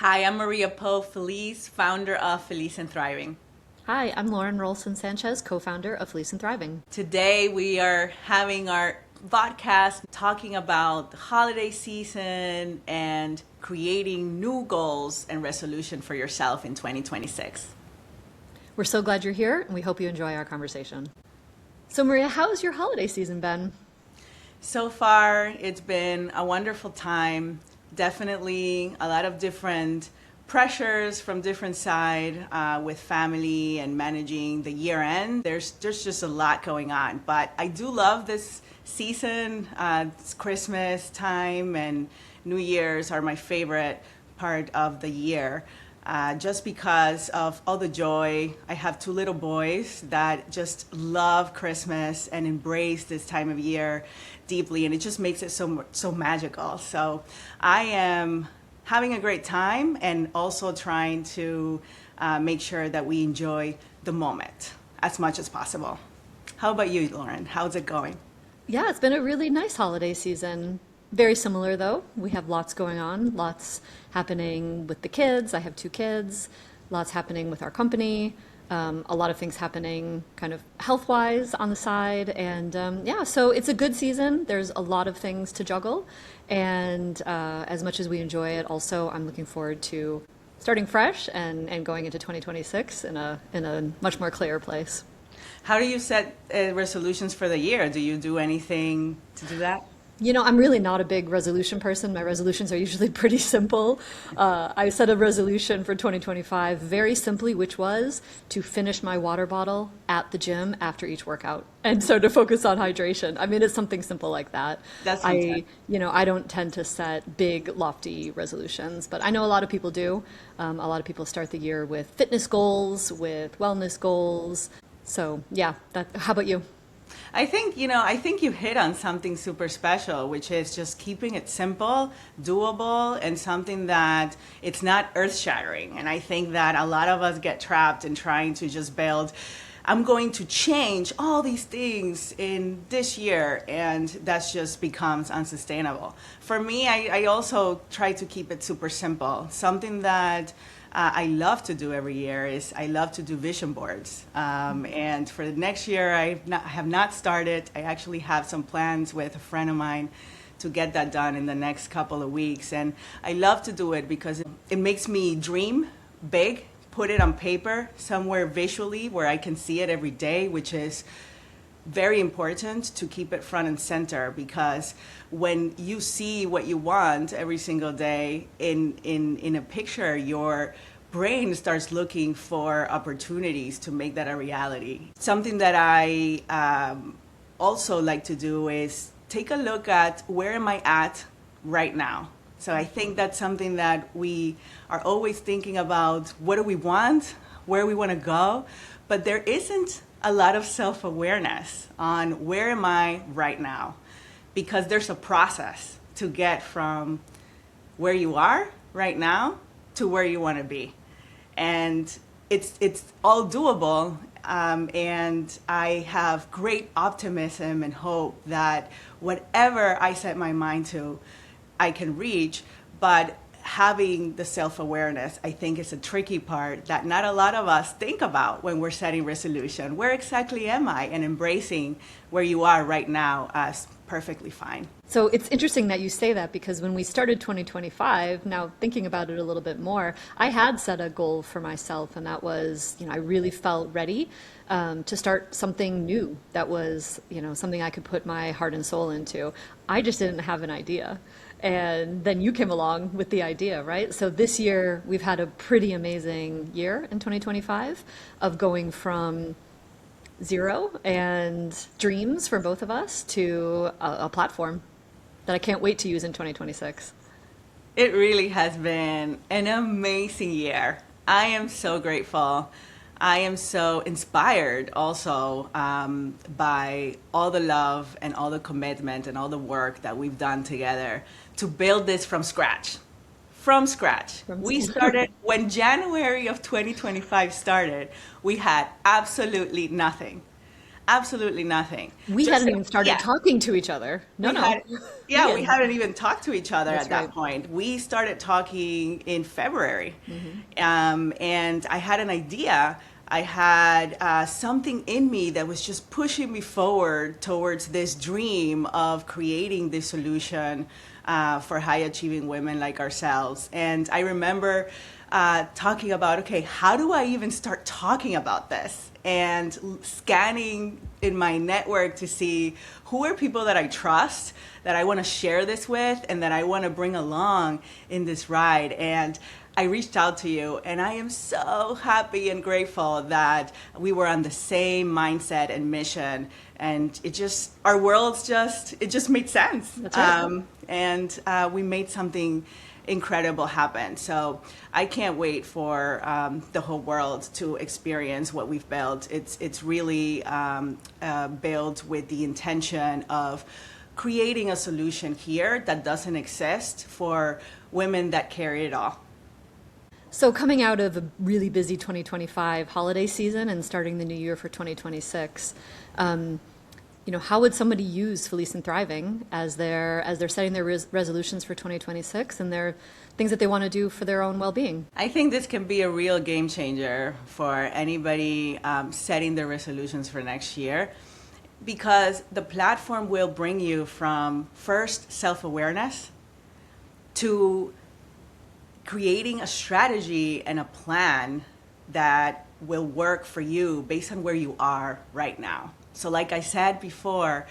Hi, I'm Maria Poe Feliz, founder of Feliz Thriving. Hi, I'm Lauren Rolson Sanchez, co-founder of Feliz Thriving. Today we are having our vodcast talking about the holiday season and creating new goals and resolution for yourself in 2026. We're so glad you're here, and we hope you enjoy our conversation. So, Maria, how's your holiday season been? So far, it's been a wonderful time. Definitely a lot of different pressures from different side with family and managing the year end. There's just a lot going on, but I do love this season. It's Christmas time and New Year's are my favorite part of the year just because of all the joy. I have two little boys that just love Christmas and embrace this time of year deeply, and it just makes it so magical. So I am having a great time and also trying to make sure that we enjoy the moment as much as possible. How about you, Lauren? How's it going? Yeah, it's been a really nice holiday season. Very similar, though. We have lots going on, lots happening with the kids. I have two kids, lots happening with our company, a lot of things happening kind of health-wise on the side. And yeah, so it's a good season. There's a lot of things to juggle. And as much as we enjoy it, also, I'm looking forward to starting fresh and going into 2026 in a much more clear place. How do you set resolutions for the year? Do you do anything to do that? You know, I'm really not a big resolution person. My resolutions are usually pretty simple. I set a resolution for 2025 very simply, which was to finish my water bottle at the gym after each workout. And so to focus on hydration. I mean, it's something simple like that. That's fantastic. I don't tend to set big, lofty resolutions, but I know a lot of people do. A lot of people start the year with fitness goals, with wellness goals. So yeah, how about you? I think you hit on something super special, which is just keeping it simple, doable, and something that it's not earth shattering. And I think that a lot of us get trapped in trying to just build, I'm going to change all these things in this year, and that just becomes unsustainable. For me, I also try to keep it super simple. Something that I love to do every year is I love to do vision boards. And for the next year, have not started. I actually have some plans with a friend of mine to get that done in the next couple of weeks. And I love to do it because it makes me dream big, put it on paper somewhere visually where I can see it every day, which is very important to keep it front and center, because when you see what you want every single day in a picture, your brain starts looking for opportunities to make that a reality. Something that I also like to do is take a look at where am I at right now. So I think that's something that we are always thinking about. What do we want? Where we want to go? But there isn't a lot of self-awareness on where am I right now, because there's a process to get from where you are right now to where you want to be, and it's all doable. And I have great optimism and hope that whatever I set my mind to, I can reach. But having the self-awareness, I think, is a tricky part that not a lot of us think about when we're setting resolution. Where exactly am I? And embracing where you are right now as perfectly fine. So it's interesting that you say that, because when we started 2025, now thinking about it a little bit more, I had set a goal for myself, and that was, I really felt ready to start something new that was, something I could put my heart and soul into. I just didn't have an idea. And then you came along with the idea, right? So this year, we've had a pretty amazing year in 2025 of going from zero and dreams for both of us to a platform that I can't wait to use in 2026. It really has been an amazing year. I am so grateful. I am so inspired also by all the love and all the commitment and all the work that we've done together to build this from scratch. From scratch. We started when January of 2025 started, we had absolutely nothing. absolutely nothing. We Just, hadn't even started yeah, talking to each other. No, we no. had, yeah, we hadn't even talked to each other That's at that right. point. We started talking in February, and I had an idea. I had something in me that was just pushing me forward towards this dream of creating this solution for high achieving women like ourselves. And I remember talking about, okay, how do I even start talking about this? And scanning in my network to see who are people that I trust, that I want to share this with, and that I want to bring along in this ride. And I reached out to you, and I am so happy and grateful that we were on the same mindset and mission. And it just, our worlds just, it just made sense. That's right. And we made something incredible happen. So I can't wait for the whole world to experience what we've built. It's really built with the intention of creating a solution here that doesn't exist for women that carry it all. So coming out of a really busy 2025 holiday season and starting the new year for 2026, how would somebody use Feliz and Thriving as they're setting their resolutions for 2026 and their things that they want to do for their own well-being? I think this can be a real game changer for anybody setting their resolutions for next year, because the platform will bring you from first self-awareness to creating a strategy and a plan that will work for you based on where you are right now. So like I said before,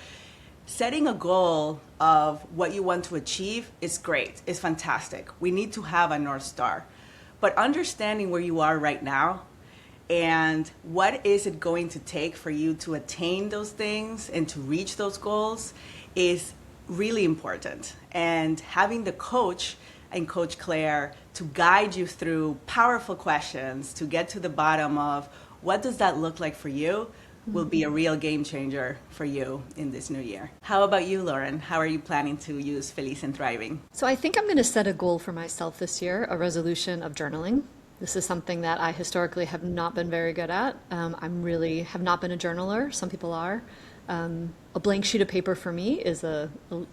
setting a goal of what you want to achieve is great, is fantastic. We need to have a North Star. But understanding where you are right now and what is it going to take for you to attain those things and to reach those goals is really important. And having the coach and Coach Claire to guide you through powerful questions to get to the bottom of what does that look like for you will be a real game changer for you in this new year. How about you, Lauren? How are you planning to use Feliz and Thriving? So I think I'm going to set a goal for myself this year, a resolution of journaling. This is something that I historically have not been very good at. I'm really have not been a journaler. Some people are. A blank sheet of paper for me is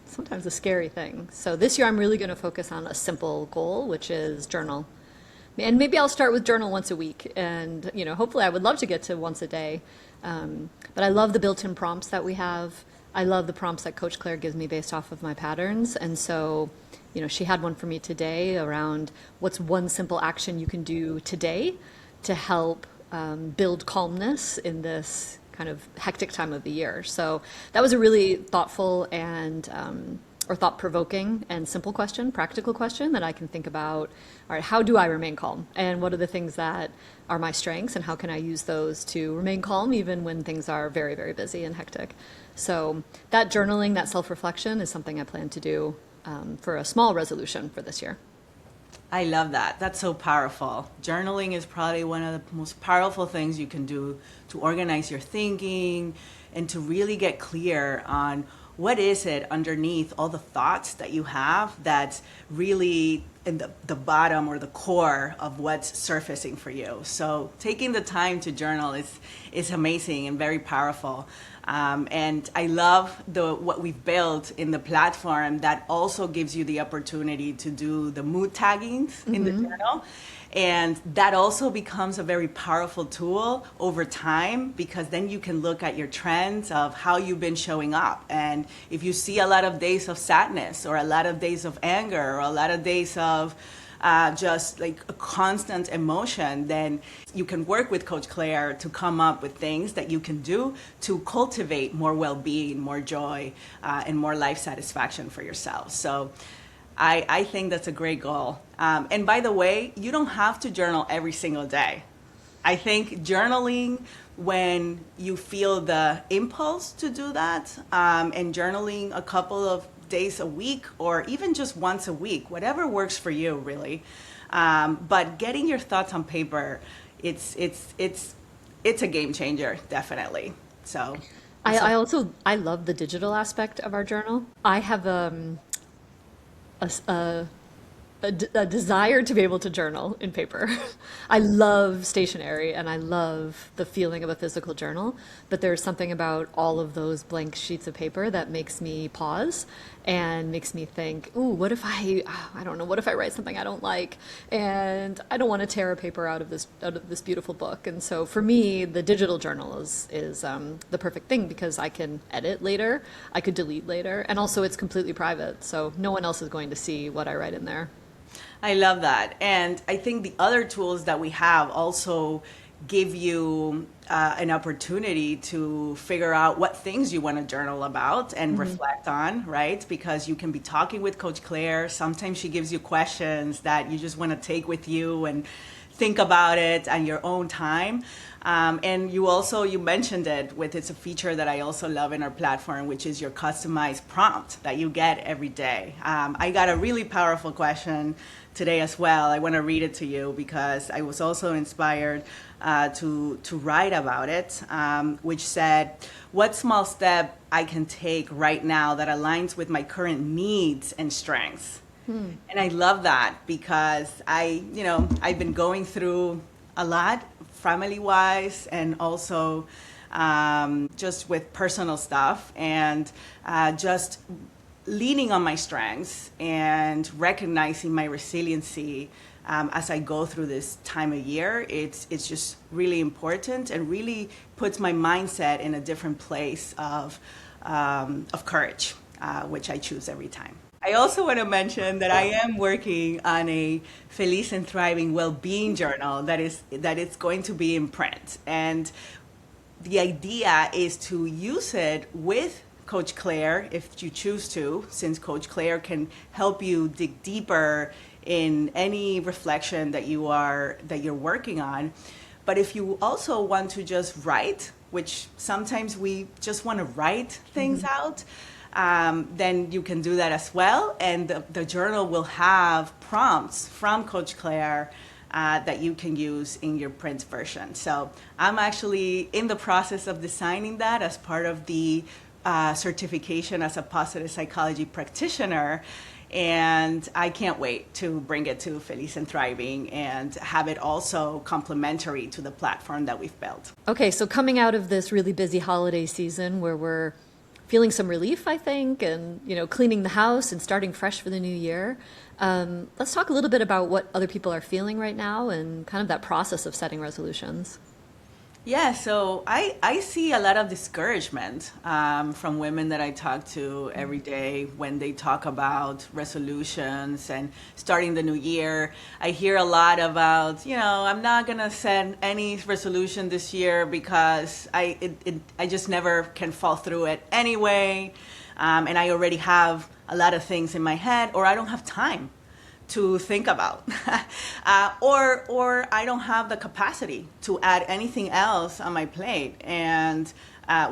sometimes a scary thing. So this year I'm really going to focus on a simple goal, which is journal. And maybe I'll start with journal once a week. And, hopefully I would love to get to once a day. But I love the built-in prompts that we have. I love the prompts that Coach Claire gives me based off of my patterns. And so, she had one for me today around what's one simple action you can do today to help build calmness in this kind of hectic time of the year. So that was a really thoughtful and or thought-provoking and simple question, practical question that I can think about. All right, how do I remain calm? And what are the things that are my strengths, and how can I use those to remain calm even when things are very, very busy and hectic? So that journaling, that self-reflection is something I plan to do for a small resolution for this year. I love that. That's so powerful. Journaling is probably one of the most powerful things you can do to organize your thinking and to really get clear on what is it underneath all the thoughts that you have that's really in the bottom or the core of what's surfacing for you. So taking the time to journal is amazing and very powerful. And I love what we've built in the platform that also gives you the opportunity to do the mood taggings in the journal. And that also becomes a very powerful tool over time, because then you can look at your trends of how you've been showing up. And if you see a lot of days of sadness or a lot of days of anger or a lot of days of just like a constant emotion, then you can work with Coach Claire to come up with things that you can do to cultivate more well-being, more joy, and more life satisfaction for yourself. So I think that's a great goal. And by the way, you don't have to journal every single day. I think journaling when you feel the impulse to do that, and journaling a couple of days a week or even just once a week, whatever works for you, really. But getting your thoughts on paper, it's a game changer, definitely. So I love the digital aspect of our journal. I have a a desire to be able to journal in paper. I love stationery and I love the feeling of a physical journal, but there's something about all of those blank sheets of paper that makes me pause and makes me think, ooh, I don't know, what if I write something I don't like? And I don't want to tear a paper out of this beautiful book. And so for me, the digital journal is the perfect thing because I can edit later, I could delete later, and also it's completely private, so no one else is going to see what I write in there. I love that. And I think the other tools that we have also give you an opportunity to figure out what things you want to journal about and reflect on, right? Because you can be talking with Coach Claire. Sometimes she gives you questions that you just want to take with you and think about it on your own time. And you mentioned it's a feature that I also love in our platform, which is your customized prompt that you get every day. I got a really powerful question today as well. I want to read it to you because I was also inspired to write about it, which said, what small step I can take right now that aligns with my current needs and strengths? And I love that because I've been going through a lot family-wise and also just with personal stuff and just leaning on my strengths and recognizing my resiliency as I go through this time of year. It's just really important and really puts my mindset in a different place of courage, which I choose every time. I also want to mention that I am working on a Feliz and Thriving well-being journal that is going to be in print. And the idea is to use it with Coach Claire if you choose to, since Coach Claire can help you dig deeper in any reflection that you're working on. But if you also want to just write, which sometimes we just want to write things out, then you can do that as well. And the journal will have prompts from Coach Claire that you can use in your print version. So I'm actually in the process of designing that as part of the certification as a positive psychology practitioner. And I can't wait to bring it to Feliz and Thriving and have it also complementary to the platform that we've built. Okay, so coming out of this really busy holiday season where we're feeling some relief, I think, and cleaning the house and starting fresh for the new year, let's talk a little bit about what other people are feeling right now and kind of that process of setting resolutions. Yeah, so I see a lot of discouragement from women that I talk to every day when they talk about resolutions and starting the new year. I hear a lot about, I'm not going to set any resolution this year because I just never can fall through it anyway. And I already have a lot of things in my head, or I don't have time to think about, or I don't have the capacity to add anything else on my plate. And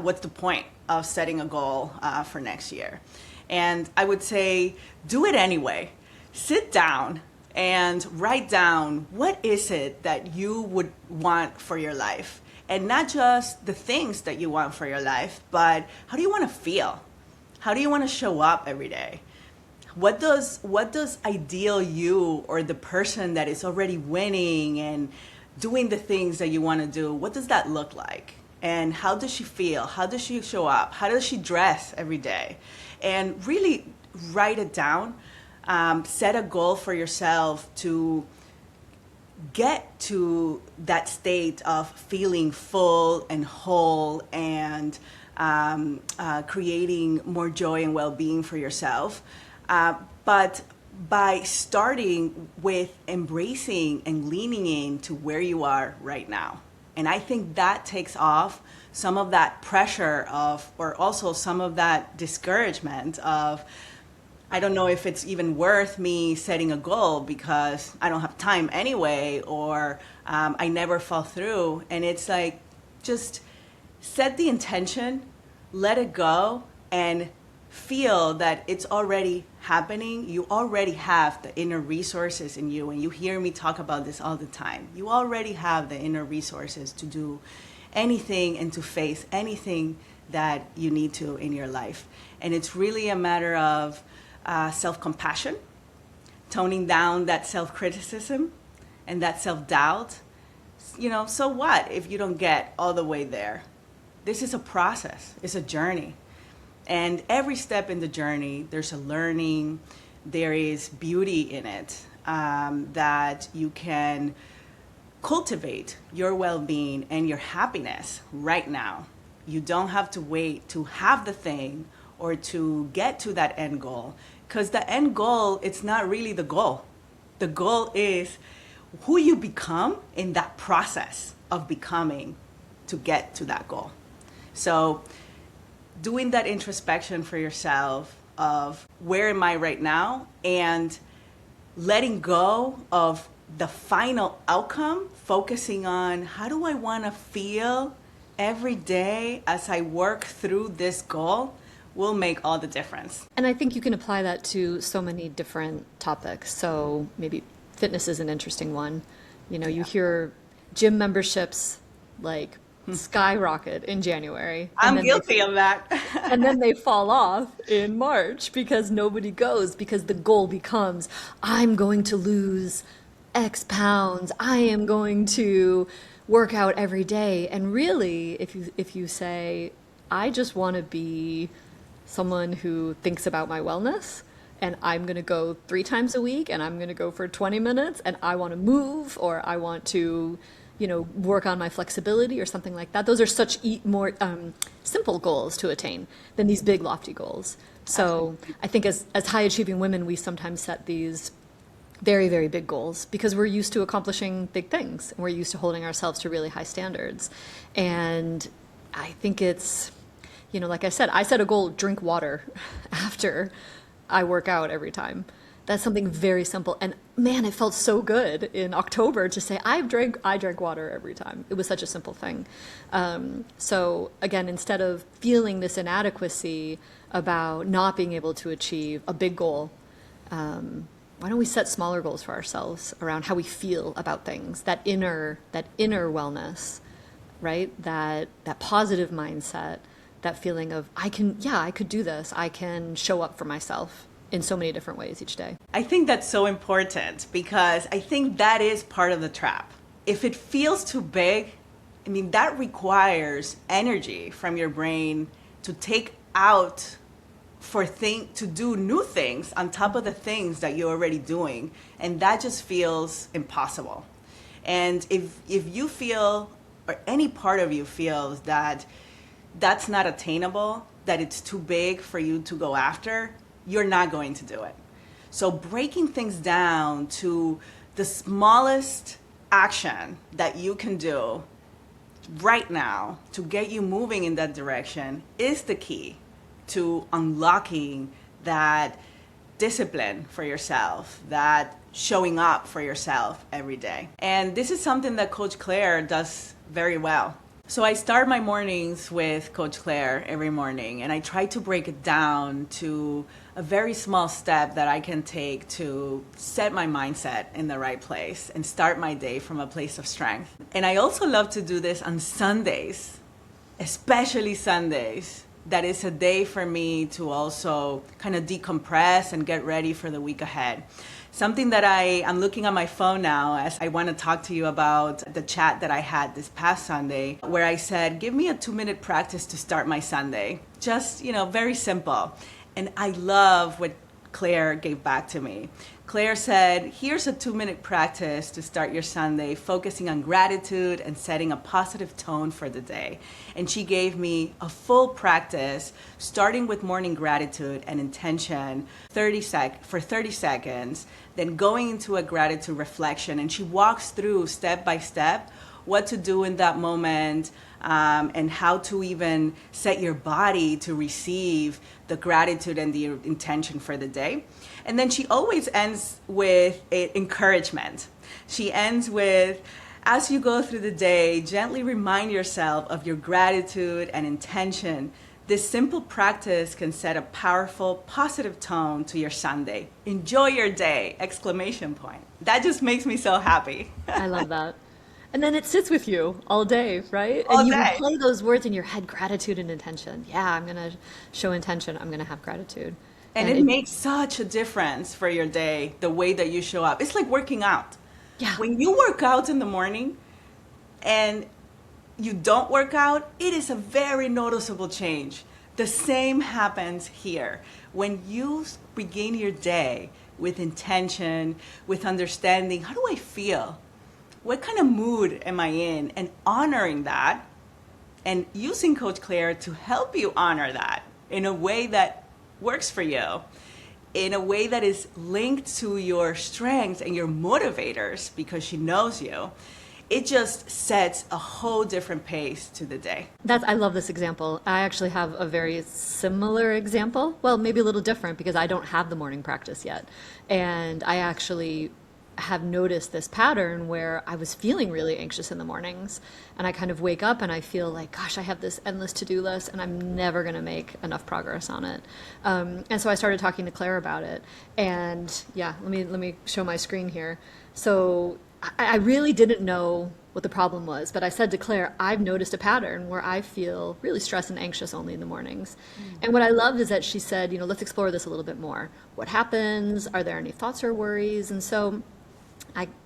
what's the point of setting a goal for next year? And I would say, do it anyway. Sit down and write down what is it that you would want for your life. And not just the things that you want for your life, but how do you want to feel? How do you want to show up every day? What does ideal you, or the person that is already winning and doing the things that you want to do, what does that look like? And how does she feel? How does she show up? How does she dress every day? And really write it down. Set a goal for yourself to get to that state of feeling full and whole and creating more joy and well-being for yourself. But by starting with embracing and leaning into where you are right now. And I think that takes off some of that pressure or also some of that discouragement of, I don't know if it's even worth me setting a goal because I don't have time anyway, or I never fall through. And it's like, just set the intention, let it go, and feel that it's already happening. You already have the inner resources in you, and you hear me talk about this all the time. You already have the inner resources to do anything and to face anything that you need to in your life. And it's really a matter of self-compassion, toning down that self-criticism and that self-doubt, so what if you don't get all the way there? This is a process. It's a journey. And every step in the journey, there's a learning, there is beauty in it, that you can cultivate your well-being and your happiness right now. You don't have to wait to have the thing or to get to that end goal, because the end goal, it's not really the goal. The goal is who you become in that process of becoming to get to that goal. So doing that introspection for yourself of where am I right now, and letting go of the final outcome, focusing on how do I want to feel every day as I work through this goal, will make all the difference. And I think you can apply that to so many different topics. So maybe fitness is an interesting one. You hear gym memberships like skyrocket in January. I'm guilty of that. And then they fall off in March because nobody goes, because the goal becomes, I'm going to lose X pounds. I am going to work out every day. And really, if you say, I just want to be someone who thinks about my wellness, and I'm going to go 3 times a week, and I'm going to go for 20 minutes, and I want to move, or I want to work on my flexibility or something like that. Those are such more simple goals to attain than these big lofty goals. So I think as high achieving women, we sometimes set these very, very big goals because we're used to accomplishing big things, and we're used to holding ourselves to really high standards. And I think it's, like I said, I set a goal, drink water after I work out every time. That's something very simple. And man, it felt so good in October to say, I drank water every time. It was such a simple thing. So again, instead of feeling this inadequacy about not being able to achieve a big goal, why don't we set smaller goals for ourselves around how we feel about things, that inner wellness, right? That positive mindset, that feeling of, I could do this. I can show up for myself in so many different ways each day. I think that's so important because I think that is part of the trap. If it feels too big, that requires energy from your brain to take out to do new things on top of the things that you're already doing. And that just feels impossible. And if you feel, or any part of you feels that that's not attainable, that it's too big for you to go after, you're not going to do it. So breaking things down to the smallest action that you can do right now to get you moving in that direction is the key to unlocking that discipline for yourself, that showing up for yourself every day. And this is something that Coach Claire does very well. So I start my mornings with Coach Claire every morning, and I try to break it down to a very small step that I can take to set my mindset in the right place and start my day from a place of strength. And I also love to do this on Sundays, especially Sundays. That is a day for me to also kind of decompress and get ready for the week ahead. Something that I'm looking at my phone now as I want to talk to you about the chat that I had this past Sunday, where I said, give me a 2-minute practice to start my Sunday. Just, very simple. And I love what Claire gave back to me. Claire said, here's a 2-minute practice to start your Sunday, focusing on gratitude and setting a positive tone for the day. And she gave me a full practice, starting with morning gratitude and intention for 30 seconds, then going into a gratitude reflection. And she walks through step by step what to do in that moment, and how to even set your body to receive the gratitude and the intention for the day. And then she always ends with an encouragement. She ends with, as you go through the day, gently remind yourself of your gratitude and intention. This simple practice can set a powerful, positive tone to your Sunday. Enjoy your day! ! That just makes me so happy. I love that. And then it sits with you all day, right? All and you day. Replay those words in your head, gratitude and intention. Yeah, I'm going to show intention. I'm going to have gratitude. And it makes such a difference for your day, the way that you show up. It's like working out. Yeah. When you work out in the morning and you don't work out, it is a very noticeable change. The same happens here. When you begin your day with intention, with understanding, how do I feel? What kind of mood am I in? And honoring that and using Coach Claire to help you honor that in a way that works for you, in a way that is linked to your strengths and your motivators because she knows you. It just sets a whole different pace to the day. I love this example. I actually have a very similar example. Well, maybe a little different because I don't have the morning practice yet. And I actually have noticed this pattern where I was feeling really anxious in the mornings, and I kind of wake up and I feel like, gosh, I have this endless to-do list and I'm never going to make enough progress on it. And so I started talking to Claire about it. And yeah, let me show my screen here. So I really didn't know what the problem was, but I said to Claire, I've noticed a pattern where I feel really stressed and anxious only in the mornings. And what I loved is that she said, let's explore this a little bit more. What happens? Are there any thoughts or worries? And so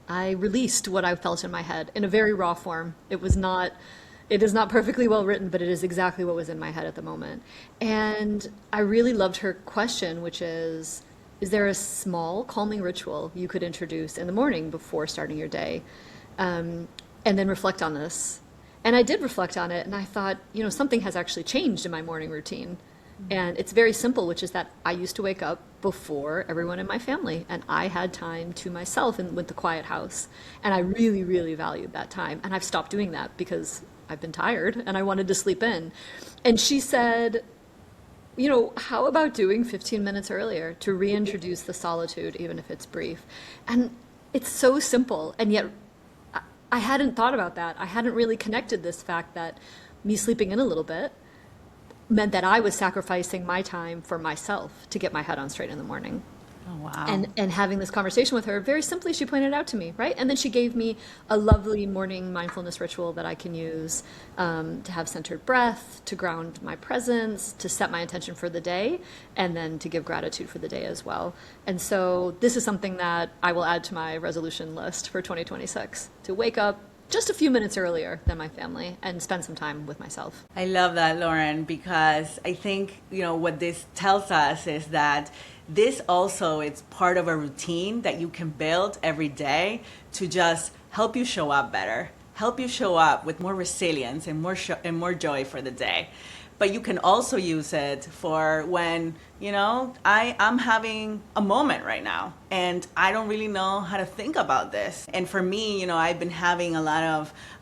I released what I felt in my head in a very raw form. It is not perfectly well written, but it is exactly what was in my head at the moment. And I really loved her question, which is there a small calming ritual you could introduce in the morning before starting your day? And then reflect on this. And I did reflect on it, and I thought, something has actually changed in my morning routine. And it's very simple, which is that I used to wake up before everyone in my family, and I had time to myself and with the quiet house. And I really, really valued that time. And I've stopped doing that because I've been tired and I wanted to sleep in. And she said, how about doing 15 minutes earlier to reintroduce the solitude, even if it's brief? And it's so simple, and yet I hadn't thought about that. I hadn't really connected this fact that me sleeping in a little bit meant that I was sacrificing my time for myself to get my head on straight in the morning. Oh, wow. And having this conversation with her, very simply, she pointed it out to me, right? And then she gave me a lovely morning mindfulness ritual that I can use to have centered breath, to ground my presence, to set my intention for the day, and then to give gratitude for the day as well. And so this is something that I will add to my resolution list for 2026, to wake up just a few minutes earlier than my family and spend some time with myself. I love that, Lauren, because I think, what this tells us is that this also is part of a routine that you can build every day to just help you show up better, help you show up with more resilience and more joy for the day. But you can also use it for when, I'm having a moment right now and I don't really know how to think about this. And for me, I've been having a lot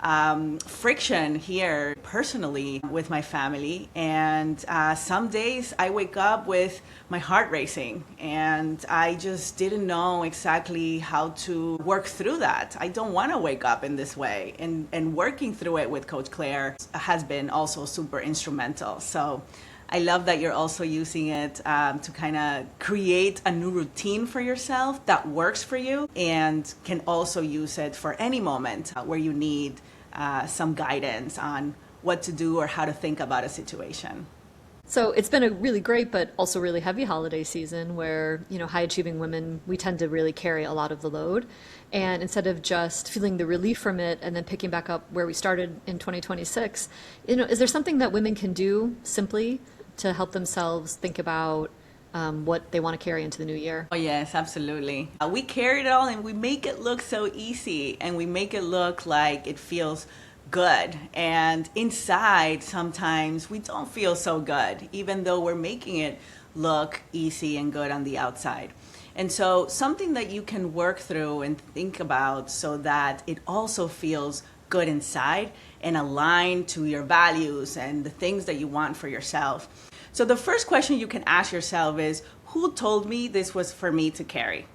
of friction here personally with my family. And some days I wake up with my heart racing and I just didn't know exactly how to work through that. I don't want to wake up in this way. And working through it with Coach Claire has been also super instrumental. So I love that you're also using it to kind of create a new routine for yourself that works for you, and can also use it for any moment where you need some guidance on what to do or how to think about a situation. So it's been a really great but also really heavy holiday season where, high achieving women, we tend to really carry a lot of the load. And instead of just feeling the relief from it and then picking back up where we started in 2026, is there something that women can do simply to help themselves think about what they want to carry into the new year? Oh, yes, absolutely. We carry it all and we make it look so easy, and we make it look like it feels good. And inside, sometimes we don't feel so good, even though we're making it look easy and good on the outside. And so something that you can work through and think about so that it also feels good inside and aligned to your values and the things that you want for yourself. So the first question you can ask yourself is, who told me this was for me to carry?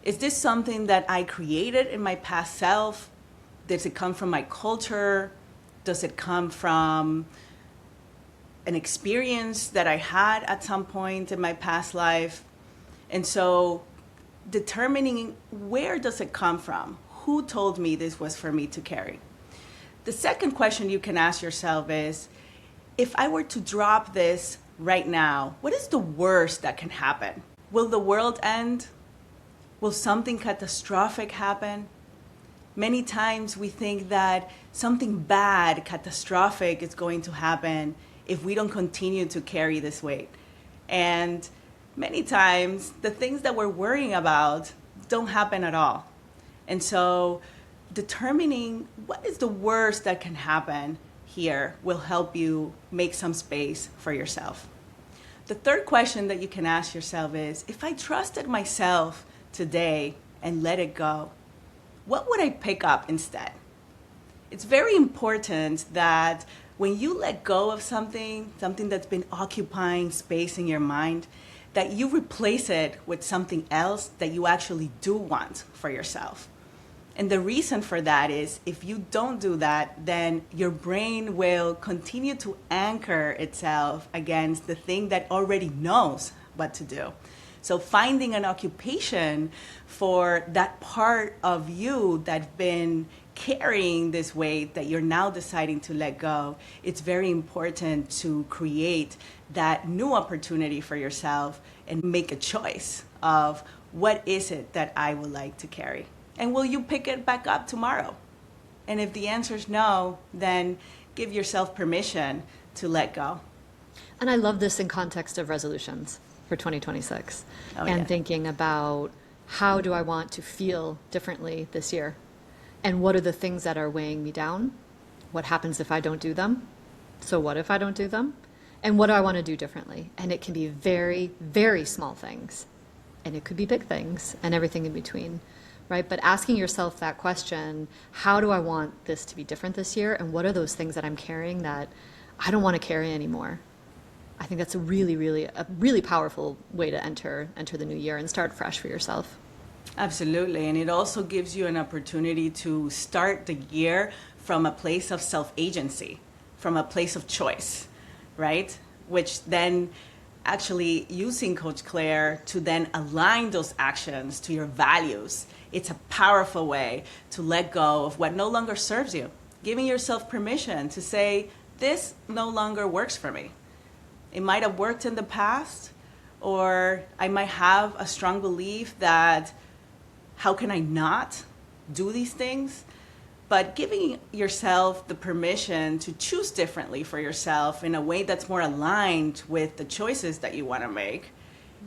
Is this something that I created in my past self? Does it come from my culture? Does it come from an experience that I had at some point in my past life? And so determining, where does it come from? Who told me this was for me to carry? The second question you can ask yourself is, if I were to drop this right now, what is the worst that can happen? Will the world end? Will something catastrophic happen? Many times we think that something bad, catastrophic is going to happen if we don't continue to carry this weight. And many times the things that we're worrying about don't happen at all. And so determining what is the worst that can happen here will help you make some space for yourself. The third question that you can ask yourself is, if I trusted myself today and let it go, what would I pick up instead? It's very important that when you let go of something that's been occupying space in your mind, that you replace it with something else that you actually do want for yourself. And the reason for that is if you don't do that, then your brain will continue to anchor itself against the thing that already knows what to do. So finding an occupation for that part of you that's been carrying this weight that you're now deciding to let go, it's very important to create that new opportunity for yourself and make a choice of what is it that I would like to carry. And will you pick it back up tomorrow? And if the answer is no, then give yourself permission to let go. And I love this in context of resolutions for 2026 and thinking about how do I want to feel differently this year? And what are the things that are weighing me down? What happens if I don't do them? So what if I don't do them? And what do I want to do differently? And it can be very, very small things. And it could be big things and everything in between. Right? But asking yourself that question, how do I want this to be different this year? And what are those things that I'm carrying that I don't want to carry anymore? I think that's a really powerful way to enter the new year and start fresh for yourself. Absolutely. And it also gives you an opportunity to start the year from a place of self-agency, from a place of choice, right? Which then actually using Coach Claire to then align those actions to your values. It's a powerful way to let go of what no longer serves you, giving yourself permission to say, this no longer works for me. It might have worked in the past, or I might have a strong belief that how can I not do these things? But giving yourself the permission to choose differently for yourself in a way that's more aligned with the choices that you want to make,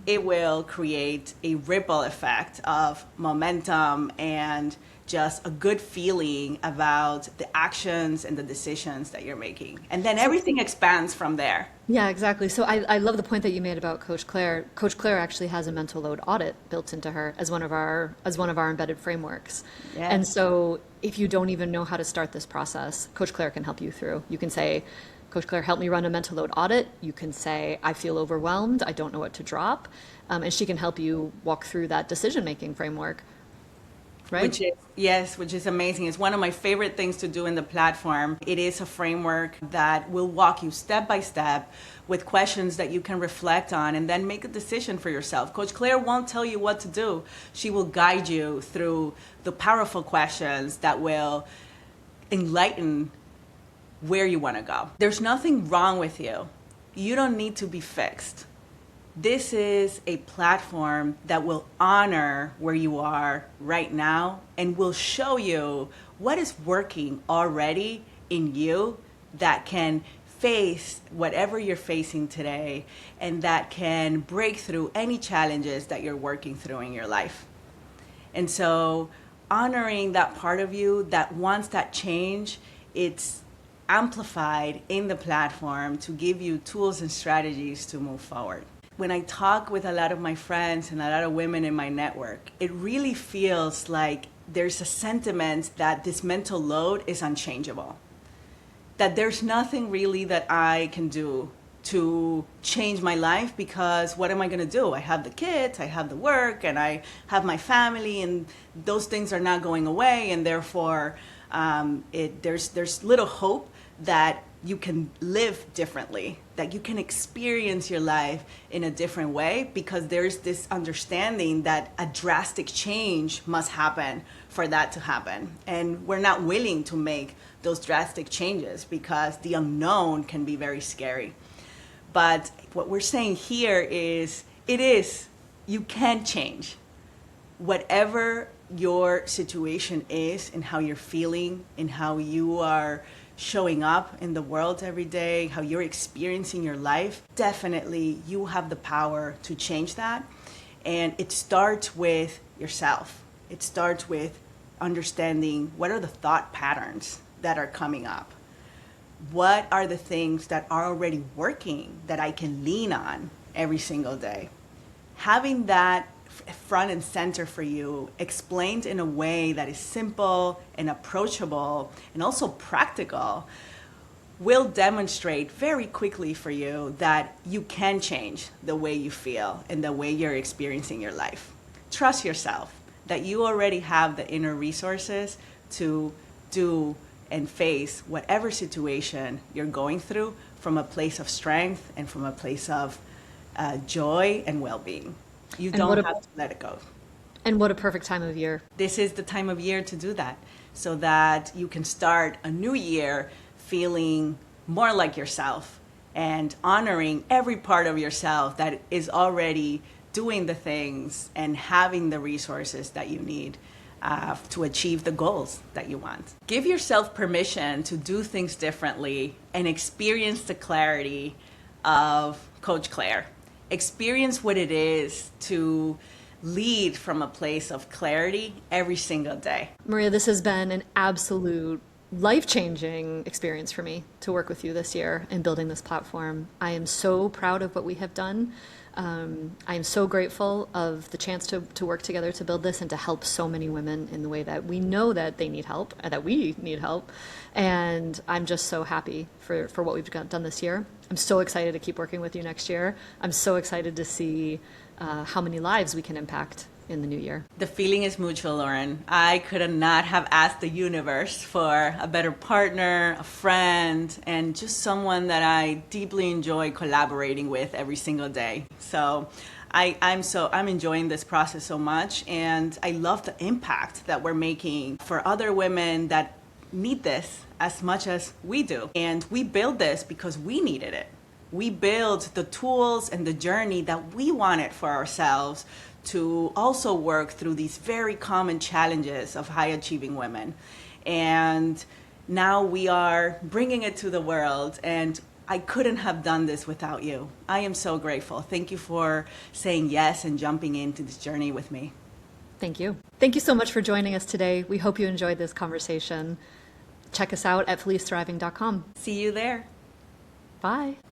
it will create a ripple effect of momentum and just a good feeling about the actions and the decisions that you're making. And then everything expands from there. Yeah, exactly. So I love the point that you made about Coach Claire. Coach Claire actually has a mental load audit built into her as one of our embedded frameworks. Yes. And so if you don't even know how to start this process, Coach Claire can help you through. You can say, Coach Claire, help me run a mental load audit. You can say, I feel overwhelmed. I don't know what to drop. And she can help you walk through that decision-making framework. Right? Which is amazing. It's one of my favorite things to do in the platform. It is a framework that will walk you step by step with questions that you can reflect on and then make a decision for yourself. Coach Claire won't tell you what to do. She will guide you through the powerful questions that will enlighten where you want to go. There's nothing wrong with you. You don't need to be fixed. This is a platform that will honor where you are right now and will show you what is working already in you that can face whatever you're facing today and that can break through any challenges that you're working through in your life. And so honoring that part of you that wants that change, it's amplified in the platform to give you tools and strategies to move forward. When I talk with a lot of my friends and a lot of women in my network, it really feels like there's a sentiment that this mental load is unchangeable. That there's nothing really that I can do to change my life because what am I going to do? I have the kids, I have the work, and I have my family, and those things are not going away, and therefore there's little hope that you can live differently, that you can experience your life in a different way because there's this understanding that a drastic change must happen for that to happen. And we're not willing to make those drastic changes because the unknown can be very scary. But what we're saying here is, you can change. Whatever your situation is and how you're feeling and how you are showing up in the world every day, how you're experiencing your life, definitely you have the power to change that. And it starts with yourself. It starts with understanding what are the thought patterns that are coming up. What are the things that are already working that I can lean on every single day? Having that front and center for you, explained in a way that is simple and approachable and also practical, will demonstrate very quickly for you that you can change the way you feel and the way you're experiencing your life. Trust yourself that you already have the inner resources to do and face whatever situation you're going through from a place of strength and from a place of joy and well-being. You don't have to let it go. And what a perfect time of year. This is the time of year to do that, so that you can start a new year feeling more like yourself and honoring every part of yourself that is already doing the things and having the resources that you need to achieve the goals that you want. Give yourself permission to do things differently and experience the clarity of Coach Claire. Experience what it is to lead from a place of clarity every single day. Maria, this has been an absolute life-changing experience for me to work with you this year in building this platform. I am so proud of what we have done. I am so grateful of the chance to work together to build this and to help so many women in the way that we know that they need help, that we need help. And I'm just so happy for what we've done this year. I'm so excited to keep working with you next year. I'm so excited to see how many lives we can impact in the new year. The feeling is mutual, Lauren. I could not have asked the universe for a better partner, a friend, and just someone that I deeply enjoy collaborating with every single day. So I'm enjoying this process so much, and I love the impact that we're making for other women that need this as much as we do. And we build this because we needed it. We build the tools and the journey that we wanted for ourselves to also work through these very common challenges of high achieving women. And now we are bringing it to the world, and I couldn't have done this without you. I am so grateful. Thank you for saying yes and jumping into this journey with me. Thank you. Thank you so much for joining us today. We hope you enjoyed this conversation. Check us out at felizthriving.com. See you there. Bye.